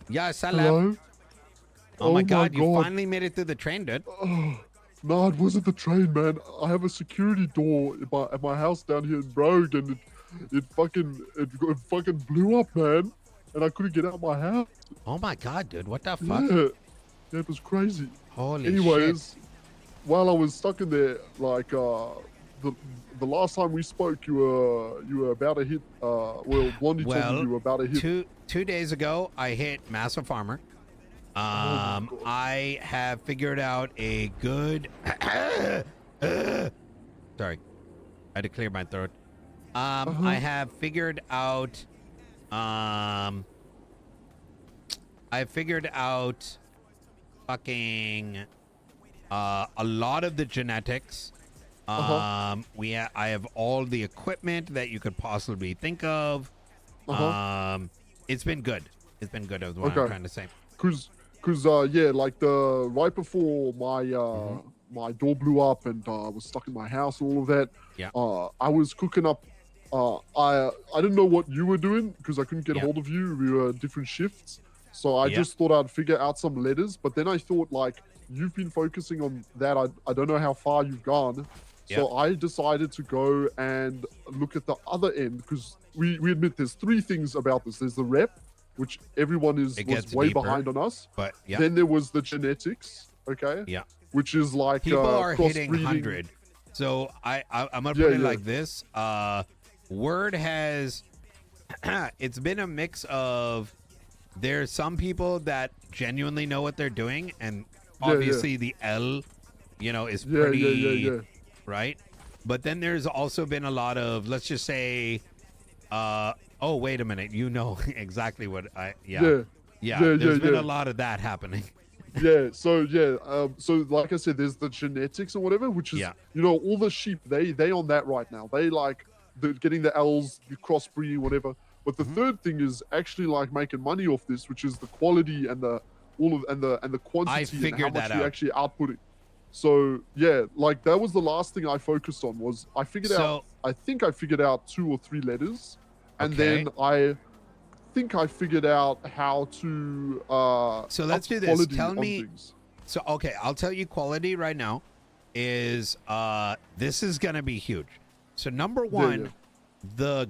Yeah, Salaf. Hello? Oh my my God, you God. finally made it through the train, dude. Oh, no, it wasn't the train, man. I have a security door at my house down here in Brogue, and it fucking blew up, man. And I couldn't get out of my house. Oh my God, dude. What the fuck? Yeah, yeah, it was crazy. Holy shit. Anyways, while I was stuck in there, like the the last time we spoke, you were about to hit. Well, Blondie told me Well, you were about to hit. two days ago, I hit Massive Farmer. Oh my God. I have figured out a good. Sorry, I had to clear my throat. I have figured out. I figured out fucking a lot of the genetics. I have all the equipment that you could possibly think of. It's been good. It's been good. Is what I'm trying to say. Yeah, like the right before my my door blew up and I was stuck in my house and all of that. Yeah. I was cooking up. I didn't know what you were doing because I couldn't get hold of you. We were different shifts, so I just thought I'd figure out some letters. But then I thought, like, you've been focusing on that. I don't know how far you've gone. So I decided to go and look at the other end because we admit there's three things about this. There's the rep, which everyone was way behind on us. But then there was the genetics, which is like people are hitting crossbreeding. 100. So I'm gonna put it like this. Word has it's been a mix of there's some people that genuinely know what they're doing, and obviously the L, is pretty right. But then there's also been a lot of, let's just say, oh, wait a minute. You know exactly what there's been a lot of that happening. So like I said, there's the genetics or whatever, which is, all the sheep, they on that right now. They like getting the L's, the crossbreeding, whatever. But the third thing is actually like making money off this, which is the quality and the quantity and how much you actually outputting. So like that was the last thing I focused on. Was I think I figured out 2 or 3 letters, and then I think I figured out how to so let's do this. Tell me so okay, I'll tell you quality right now is this is gonna be huge. So number one, the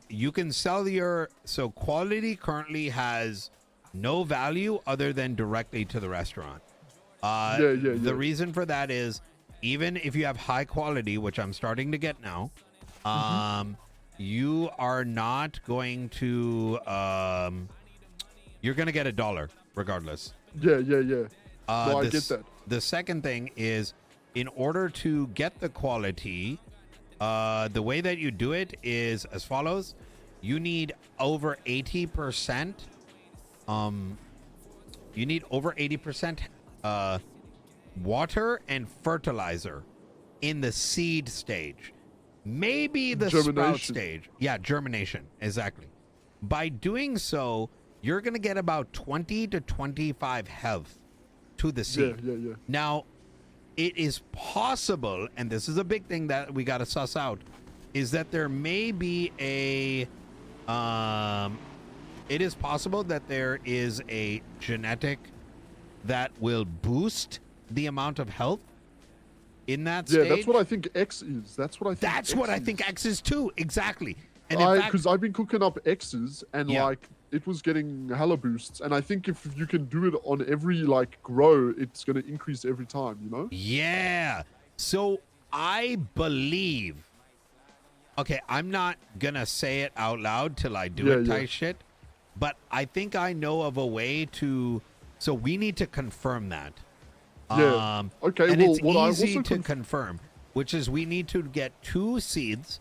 you can sell your quality currently has no value other than directly to the restaurant. The reason for that is even if you have high quality, which I'm starting to get now, you are not going to you're gonna get $1 regardless. I get that. The second thing is, in order to get the quality, the way that you do it is as follows. You need over 80%. You need over 80% water and fertilizer in the seed stage. Maybe the sprout stage. Yeah, germination. Exactly. By doing so, you're going to get about 20 to 25 health to the seed. Now, it is possible, and this is a big thing that we got to suss out, is that there may be it is possible that there is a genetic that will boost the amount of health in that stage. That's what I think X is. That's what I think X is too. Exactly. And because I've been cooking up X's and like it was getting hella boosts, and I think if you can do it on every like grow, it's going to increase every time, Yeah. So I believe. Okay, I'm not gonna say it out loud till I do it type shit, but I think I know of a way to. So we need to confirm that. Okay. And it's easy to confirm, which is we need to get 2 seeds,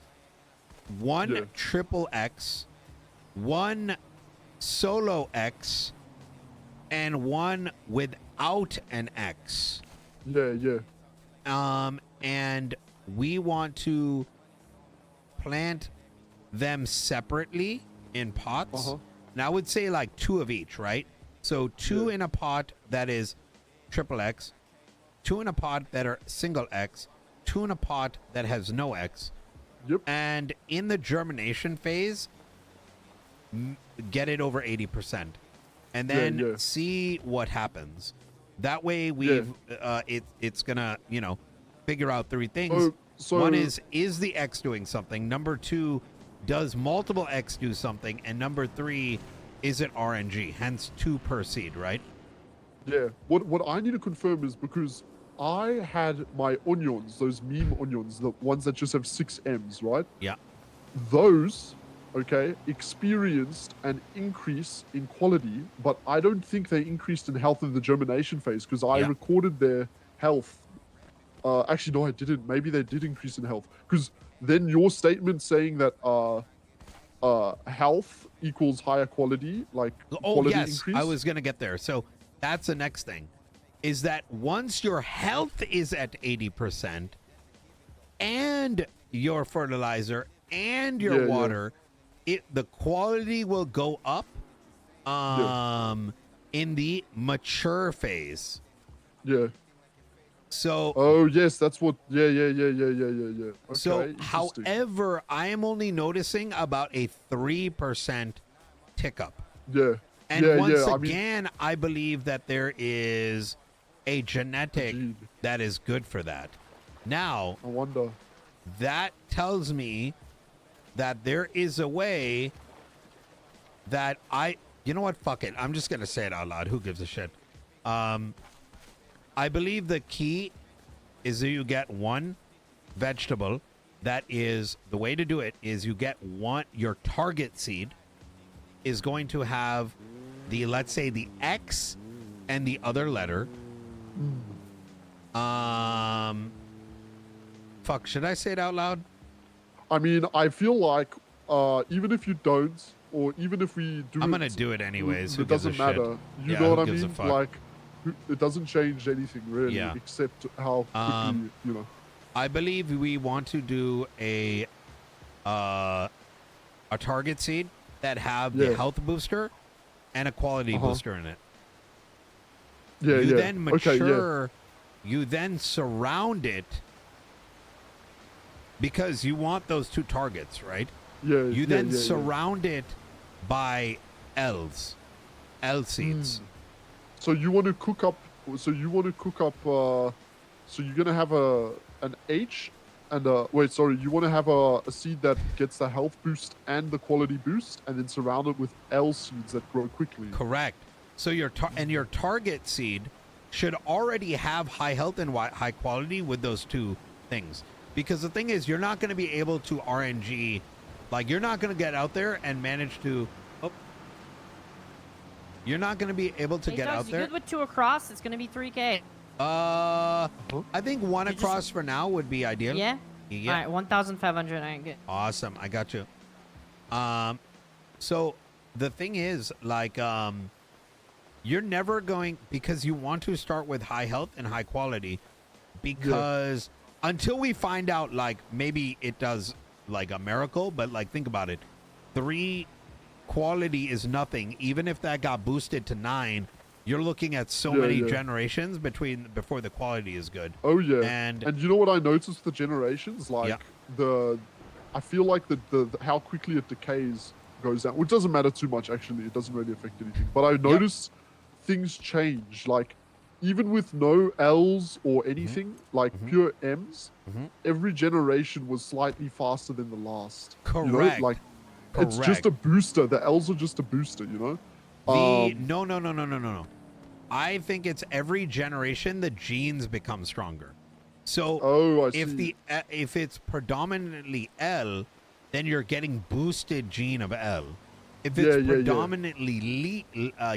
1 triple X, 1 solo X, and 1 without an X. And we want to plant them separately in pots. Now I would say like 2 of each, right? So 2 in a pot that is triple X, 2 in a pot that are single X, 2 in a pot that has no X. And in the germination phase, get it over 80%. and then see what happens. That way we've it's gonna, you know, figure out three things. One is the X doing something? Number two, does multiple X do something? And number three, is it RNG? Hence 2 per seed, right? Yeah. What I need to confirm is, because I had my onions, those meme onions, the ones that just have 6 M's, right? Yeah. Those, okay, experienced an increase in quality, but I don't think they increased in health in the germination phase, because I recorded their health. Actually, no, I didn't. Maybe they did increase in health, because then your statement saying that health equals higher quality, like quality increase. I was gonna get there. So that's the next thing, is that once your health is at 80% and your fertilizer and your water, the quality will go up in the mature phase. Yeah. So oh yes, that's what okay, so however, I am only noticing about a 3% tick up. And once again, I believe that there is a genetic that is good for that. Now, I wonder. That tells me that there is a way that you know what? Fuck it. I'm just going to say it out loud. Who gives a shit? I believe the key is that you get one vegetable that is, the way to do it is you get your target seed is going to have the, let's say, the X and the other letter. Fuck, should I say it out loud? I mean, I feel like even if you don't, or even if we do, I'm gonna do it anyways. It doesn't matter. You know what I mean? Like, it doesn't change anything really, except how quickly, you know. I believe we want to do a target seed that have the health booster and a quality booster in it. You then mature, you then surround it, because you want those 2 targets, right? You then surround it by L seeds. So you want to cook up. So you're gonna have an H and wait, sorry. You want to have a seed that gets the health boost and the quality boost, and then surround it with L seeds that grow quickly. Correct. So your target seed should already have high health and high quality with those 2 things. Because the thing is, you're not going to be able to RNG, like you're not going to get out there and manage to. You're not going to be able to get out there. Good with 2 across. It's going to be 3K. I think 1 across for now would be ideal. Yeah. All right, 1,500. I ain't good. Awesome, I got you. So the thing is, like, you're never going, because you want to start with high health and high quality, because until we find out, like, maybe it does like a miracle, but like, think about it. 3 quality is nothing. Even if that got boosted to 9, you're looking at so many generations before the quality is good. Oh yeah. And you know what I noticed, the generations, like I feel like the how quickly it decays goes down, which doesn't matter too much actually. It doesn't really affect anything. But I noticed things change, like even with no L's or anything, like pure M's, every generation was slightly faster than the last. Correct. You know? Like, it's just a booster. The L's are just a booster, you know? No. I think it's every generation the genes become stronger. So if it's predominantly L, then you're getting boosted gene of L. If it's predominantly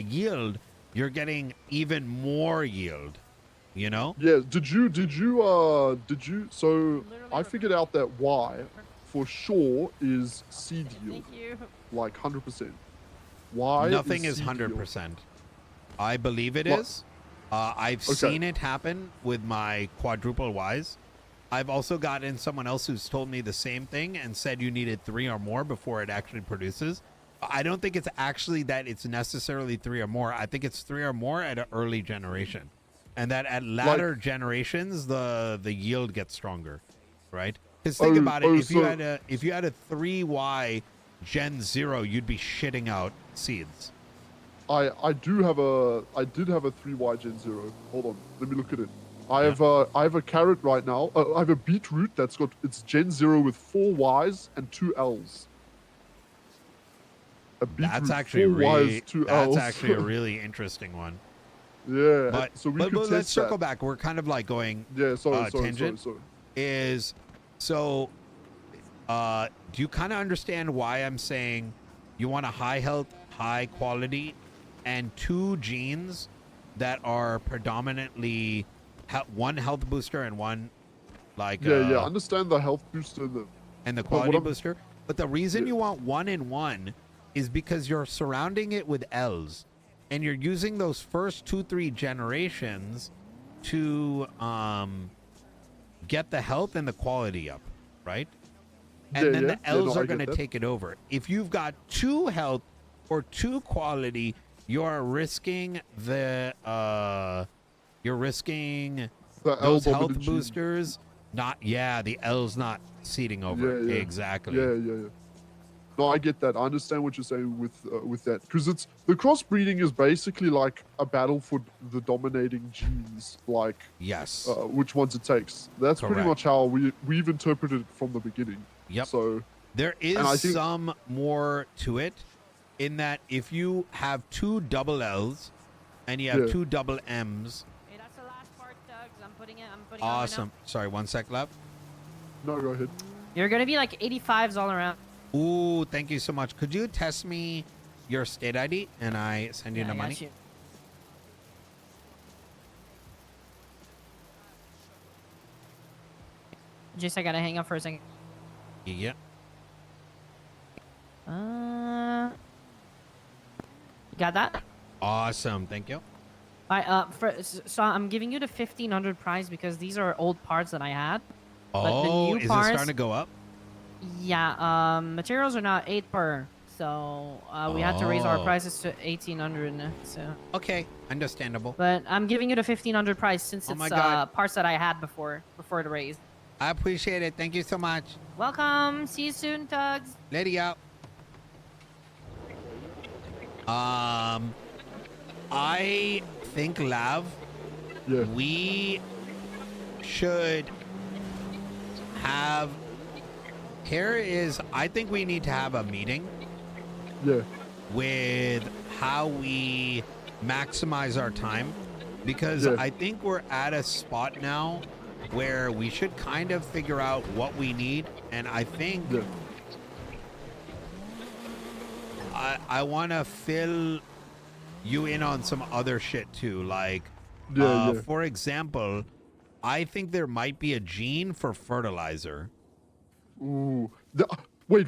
yield, you're getting even more yield. You know? Yeah. Did you? So I figured out that Y for sure is seed yield. Thank you. Like 100%. Y. Nothing is 100%. I believe it is. I've seen it happen with my quadruple Ys. I've also gotten someone else who's told me the same thing and said you needed 3 or more before it actually produces. I don't think it's actually that it's necessarily 3 or more. I think it's 3 or more at an early generation, and that at latter generations the yield gets stronger, right? Because think about it. If you had a 3Y Gen 0, you'd be shitting out seeds. I did have a 3Y Gen 0. Hold on, let me look at it. I have a carrot right now. I have a beetroot that's got it's Gen 0 with 4 Ys and 2 Ls. A beetroot, That's actually 4 Ys, 2 Ls. That's actually a really interesting one. Yeah. But, so we could test let's circle that. back. We're kind of like going tangent. Sorry. Do you kind of understand why I'm saying you want a high health, high quality, and 2 genes that are predominantly one health booster and one like I understand the health booster and the quality booster. But the reason you want 1 in 1 is because you're surrounding it with L's, and you're using those first 2-3 generations to get the health and the quality up, right? And then the L's are going to take it over. If you've got 2 health or 2 quality, you're risking those health boosters. The L's not seeding over. Yeah. Exactly. Yeah. No, I get that. I understand what you're saying with that, because it's the crossbreeding is basically like a battle for the dominating genes, like yes, which ones it takes. That's pretty much how we've interpreted it from the beginning. Yep. So there is some more to it, in that if you have 2 double L's and you have 2 double M's. Hey, that's the last part, Tuggz. I'm putting Awesome. it on Sorry, 1 sec, Lav. No, go ahead. You're gonna be like 85s all around. Ooh, thank you so much. Could you test me your state ID and I send you the money? You. Just I gotta hang up for a second. Yeah. You got that? Awesome. Thank you. So I'm giving you the 1500 price because these are old parts that I had. Oh, is it starting to go up? Yeah, materials are now 8 per, so we had to raise our prices to 1800 now, so. Okay, understandable. But I'm giving you the 1500 price since it's parts that I had before the raise. I appreciate it. Thank you so much. Welcome. See you soon, Tuggz. Lady out. I think, Lav, we should have. I think we need to have a meeting. Yeah. With how we maximize our time, because I think we're at a spot now where we should kind of figure out what we need, and I think I want to fill you in on some other shit too, like for example, I think there might be a gene for fertilizer. Ooh. Wait.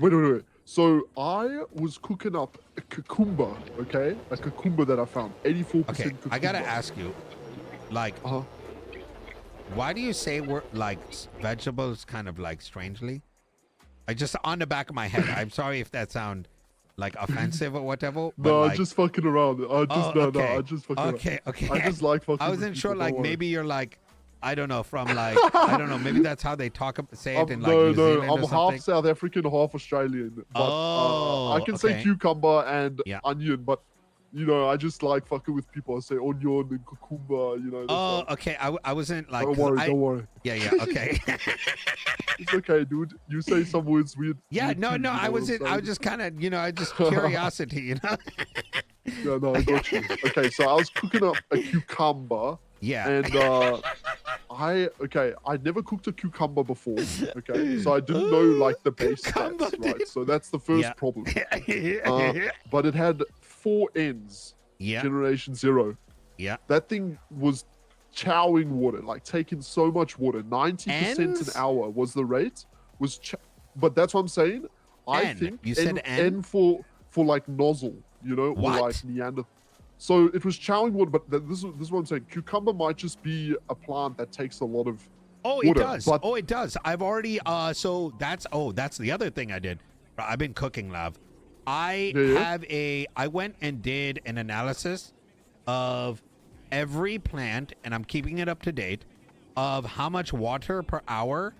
So I was cooking up a cucumber, okay? A cucumber that I found, 84% cucumber. I gotta ask you, like, why do you say we're like vegetables kind of like strangely? I just on the back of my head. I'm sorry if that sound like offensive or whatever. No, like, I'm just fucking around. I just fucking around. Okay. I just like fucking. I wasn't sure, like maybe you're like, I don't know, from like, I don't know, maybe that's how they say it in like New Zealand I'm or something. half South African, half Australian. But, I can say cucumber and onion, but you know, I just like fucking with people. I say onion and cucumber, you know. Okay. I wasn't like. Don't worry. Yeah. Okay. It's okay, dude. You say some words weird. Yeah. No. I wasn't. I was just kind of, just curiosity, you know. Yeah. No, I got you. Okay, so I was cooking up a cucumber. Yeah. And I'd never cooked a cucumber before. Okay, so I didn't know like the base stats, right? So that's the first problem. But it had 4 ends. Yeah. Generation 0. Yeah. That thing was chowing water, like taking so much water. 90% an hour was the rate. But that's what I'm saying. I think you said N for like nozzle, you know, or like Neanderthal. So it was chowing water, but this is what I'm saying. Cucumber might just be a plant that takes a lot of water. It does. It does. I've already, so that's the other thing I did. I've been cooking, Lav. I went and did an analysis of every plant, and I'm keeping it up to date, of how much water per hour,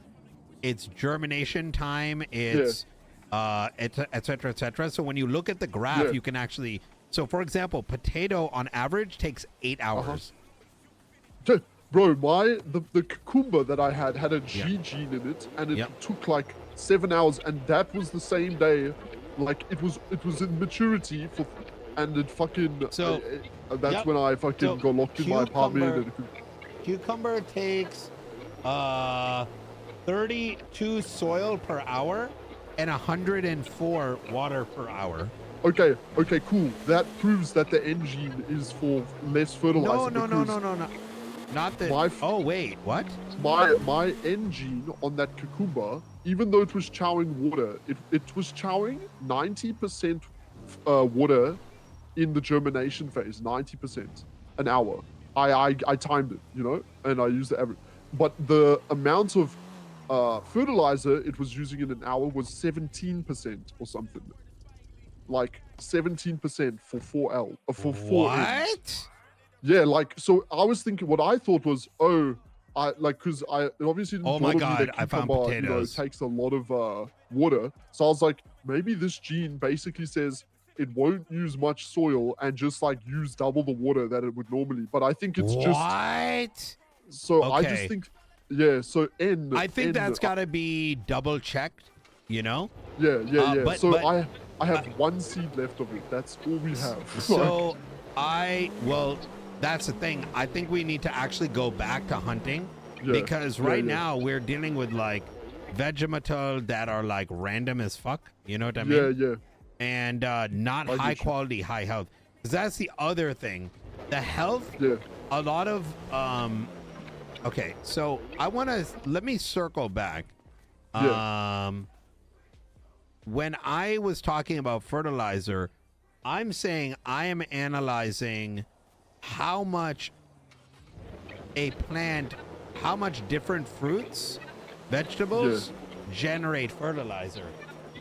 its germination time, its, et cetera, et cetera. So when you look at the graph, you can actually So, for example, potato on average takes 8 hours. Bro, the cucumber that I had a G gene in it, and it took like 7 hours, and that was the same day. Like it was in maturity for, and it fucking. So that's when I fucking got locked in my apartment. And cucumber takes 32 soil per hour and 104 water per hour. Okay, cool. That proves that the N gene is for less fertilizer. No. Not the. Oh wait, what? My N gene on that cucumber, even though it was chowing water, it was chowing 90% water in the germination phase, 90% an hour. I timed it, you know, and I used the average. But the amount of fertilizer it was using in an hour was 17% or something. Like 17% for 4L, for 4 What? Ns. Yeah, like, so I was thinking, what I thought was, it obviously didn't oh my god, I found potatoes. You know, it takes a lot of water. So I was like, maybe this gene basically says it won't use much soil and just like use double the water that it would normally. But I think it's what? So okay. I just think, yeah, so N. I think that's got to be double checked, you know? Yeah. But I have one seed left of it. That's all we have. So well, that's the thing. I think we need to actually go back to hunting because right now we're dealing with like Vegemetal that are like random as fuck. You know what I mean? Yeah. And not high quality, high health. Because that's the other thing. The health, a lot of, okay, so let me circle back. When I was talking about fertilizer, I'm saying I am analyzing how much different fruits, vegetables generate fertilizer.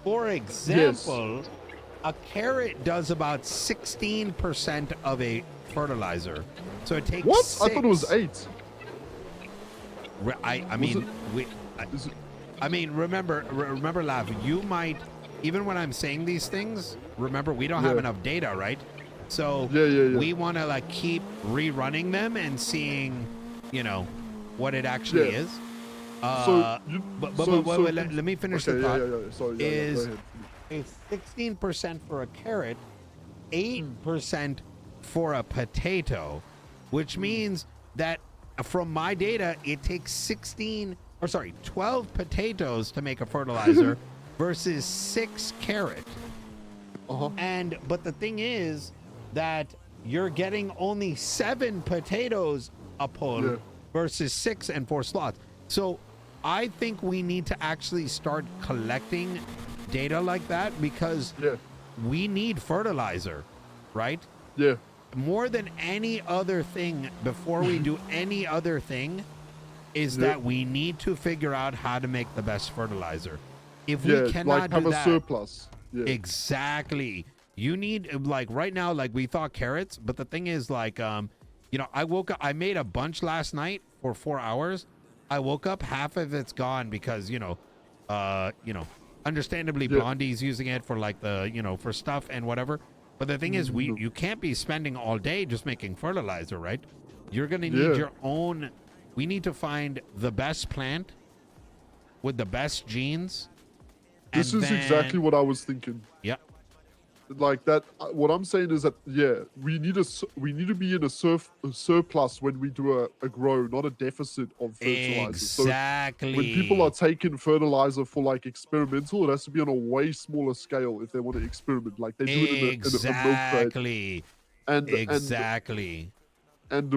For example, a carrot does about 16% of a fertilizer. So it takes What? 6. I thought it was 8. I mean, remember, Lav, you might, even when I'm saying these things, remember, we don't have enough data, right? So we want to like keep rerunning them and seeing, you know, what it actually is. But let me finish the thought. Is 16% for a carrot, 8% for a potato, which means that from my data, it takes 12 potatoes to make a fertilizer versus 6 carrot. But the thing is that you're getting only 7 potatoes a pull versus 6 and 4 slots. So I think we need to actually start collecting data like that because we need fertilizer, right? Yeah. More than any other thing, before we do any other thing, is that we need to figure out how to make the best fertilizer. If we cannot have do a that, surplus. Exactly. You need, like, right now, like, we thought carrots, but the thing is, like, you know, I woke up, I made a bunch last night for 4 hours. I woke up, half of it's gone because, you know, understandably Blondie's using it for like the, you know, for stuff and whatever. But the thing is, you can't be spending all day just making fertilizer, right? You're going to need your own. We need to find the best plant with the best genes. This is exactly what I was thinking. Yeah. Like that. What I'm saying is that we need to be in a surplus when we do a grow, not a deficit of fertilizer. Exactly. So when people are taking fertilizer for like experimental, it has to be on a way smaller scale if they want to experiment. Like they do it in a milk crate. And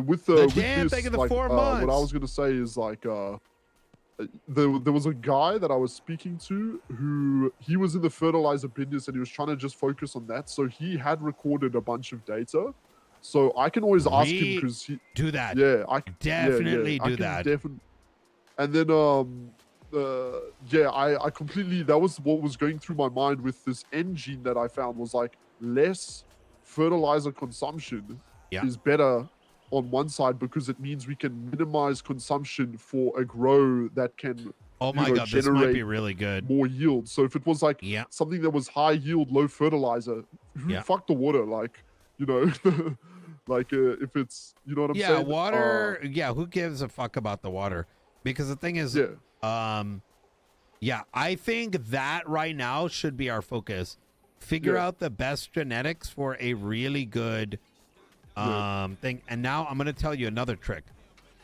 with this, like, what I was gonna say is like there was a guy that I was speaking to who he was in the fertilizer business and he was trying to just focus on that. So he had recorded a bunch of data. So I can always ask him because he do that. Yeah, I can definitely do that. And then I completely, that was what was going through my mind with this N gene that I found was like less fertilizer consumption is better on one side because it means we can minimize consumption for a grow that can God, this might be really good. More yield. So if it was like something that was high yield, low fertilizer, fuck the water. Like you know, like if it's, you know what I'm Yeah, saying? water. Yeah, who gives a fuck about the water? Because the thing is, yeah, I think that right now should be our focus. Figure out the best genetics for a really good thing. And now I'm going to tell you another trick.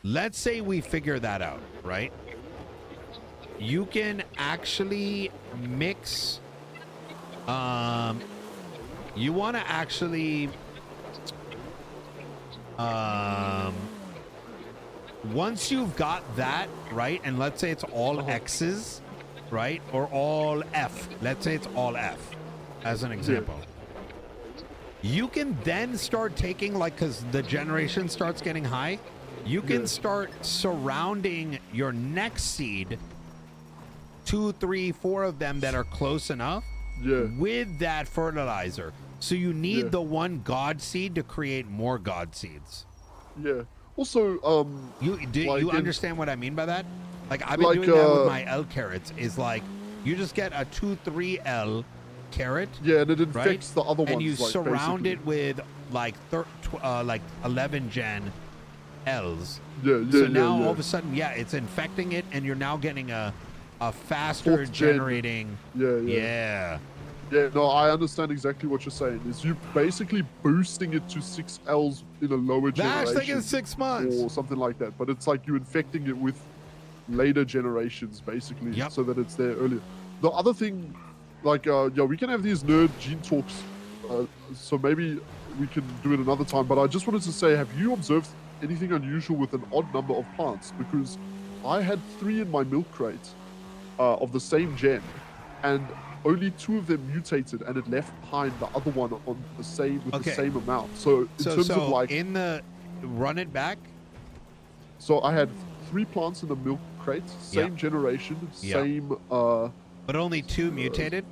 Let's say we figure that out, right? You can actually mix. You want to actually. Once you've got that, right? And let's say it's all X's, right? Or all F. Let's say it's all F as an example. You can then start taking, like, because the generation starts getting high, you can start surrounding your next seed, 2, 3, 4 of them that are close enough with that fertilizer. So you need the one god seed to create more god seeds. Yeah. Also, you understand what I mean by that? Like, I've been doing that with my L carrots. Is like, you just get a 2-3L carrot. Yeah, and it infects the other ones. And you like, surround basically. it with like 11 gen Ls. So now all of a sudden, it's infecting it, and you're now getting a faster generating. Yeah. Yeah, no, I understand exactly what you're saying. Is you basically boosting it to 6Ls in a lower generation. That's taking 6 months. Or something like that. But it's like you infecting it with later generations, basically, so that it's there earlier. The other thing, like, we can have these nerd gene talks, so maybe we can do it another time. But I just wanted to say, have you observed anything unusual with an odd number of plants? Because I had 3 in my milk crate of the same gen, and only 2 of them mutated, and it left behind the other one on the same with the same amount. So in terms of like in the run it back. So I had 3 plants in the milk crate, same generation, same. But only 2 mutated.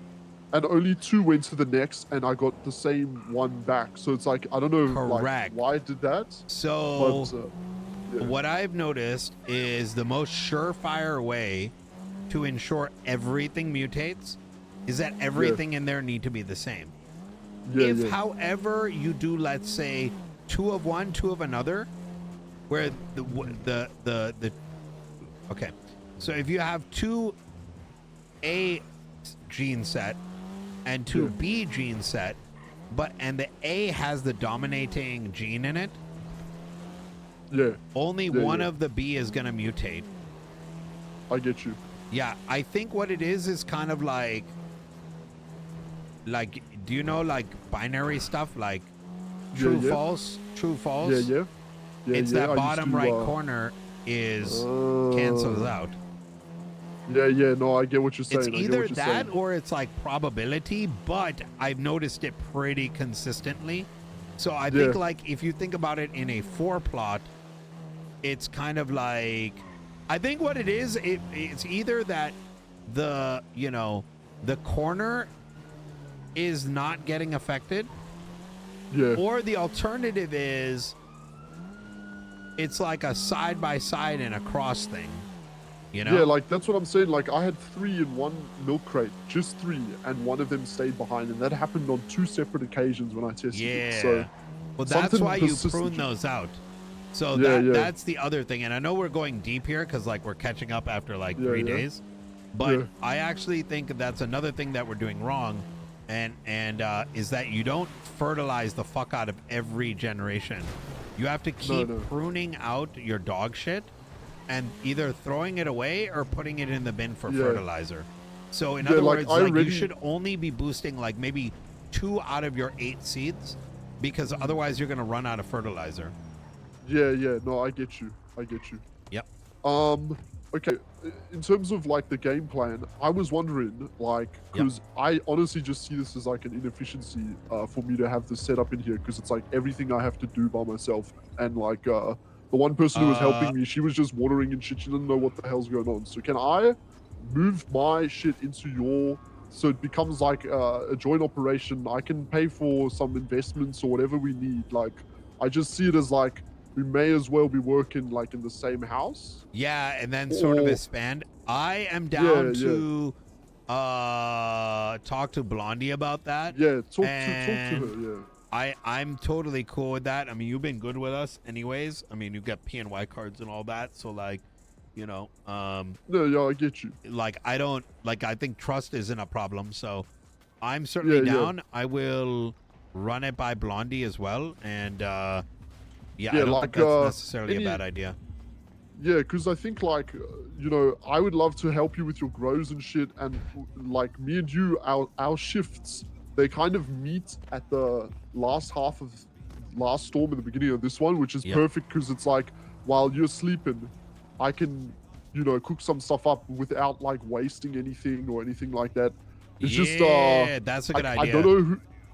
And only 2 went to the next, and I got the same one back. So it's like, I don't know, like, why I did that. So what I've noticed is the most surefire way to ensure everything mutates is that everything in there need to be the same. However, you do, let's say, 2 of one, 2 of another, where the okay, so if you have 2 A gene set and 2 B gene set, and the A has the dominating gene in it, only one of the B is gonna mutate. I get you. Yeah, I think what it is kind of like, do you know, like, binary stuff, like true, false, true, false? It's that bottom right corner is cancels out. No, I get what you're saying. It's either that or it's like probability, but I've noticed it pretty consistently. So I think, like, if you think about it in a 4 plot, it's kind of like, I think what it is, it's either that the corner is not getting affected, or the alternative is it's like a side by side and a cross thing, you know? Yeah, like, that's what I'm saying. Like, I had 3 in one milk crate, just 3, and one of them stayed behind, and that happened on 2 separate occasions when I tested it. So well, that's why you prune those out. So that's the other thing. And I know we're going deep here because, like, we're catching up after like 3 days, but I actually think that's another thing that we're doing wrong, and is that you don't fertilize the fuck out of every generation. You have to keep pruning out your dog shit and either throwing it away or putting it in the bin for fertilizer. So in other words, like, you should only be boosting like maybe 2 out of your 8 seeds, because otherwise you're going to run out of fertilizer. No, I get you. Yep. Okay, in terms of like the game plan, I was wondering, like, because I honestly just see this as like an inefficiency for me to have this set up in here, because it's like everything I have to do by myself, and like the one person who was helping me, she was just watering and shit. She didn't know what the hell's going on. So can I move my shit into your, so it becomes like a joint operation? I can pay for some investments or whatever we need. Like, I just see it as like, we may as well be working like in the same house. Yeah, and then sort of expand. I am down to talk to Blondie about that. Yeah, talk to her. I'm totally cool with that. I mean, you've been good with us anyways. I mean, you've got PNY cards and all that. So like, you know, No, yeah, I get you. like I think trust isn't a problem. So I'm certainly down. I will run it by Blondie as well. And I don't think that's necessarily a bad idea. Yeah, because I think like, you know, I would love to help you with your grows and shit. And like me and you, our shifts, they kind of meet at the last half of last storm and the beginning of this one, which is perfect because it's like while you're sleeping, I can, you know, cook some stuff up without like wasting anything or anything like that. It's just that's a good idea.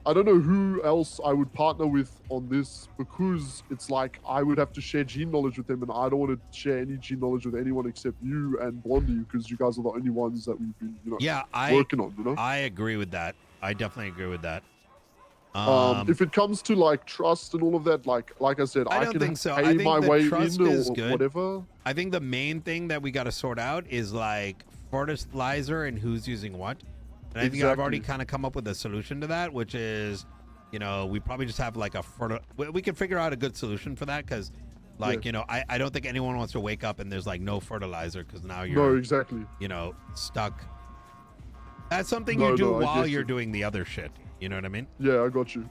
I don't know who else I would partner with on this because it's like I would have to share gene knowledge with them, and I don't want to share any gene knowledge with anyone except you and Blondie because you guys are the only ones that we've been, you know, working on. You know, I agree with that. I definitely agree with that. If it comes to like trust and all of that, like I said, I can think so. pay I think my the way trust in is or good. whatever. I think the main thing that we got to sort out is like fertilizer and who's using what. And I think I've already kind of come up with a solution to that, which is, you know, we probably just have like we can figure out a good solution for that because, like, you know, I don't think anyone wants to wake up and there's like no fertilizer because now you're you know, stuck. That's something you do while you're doing the other shit. You know what I mean? Yeah, I got you.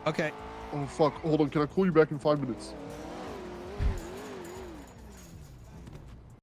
Okay. Oh fuck! Hold on. Can I call you back in 5 minutes?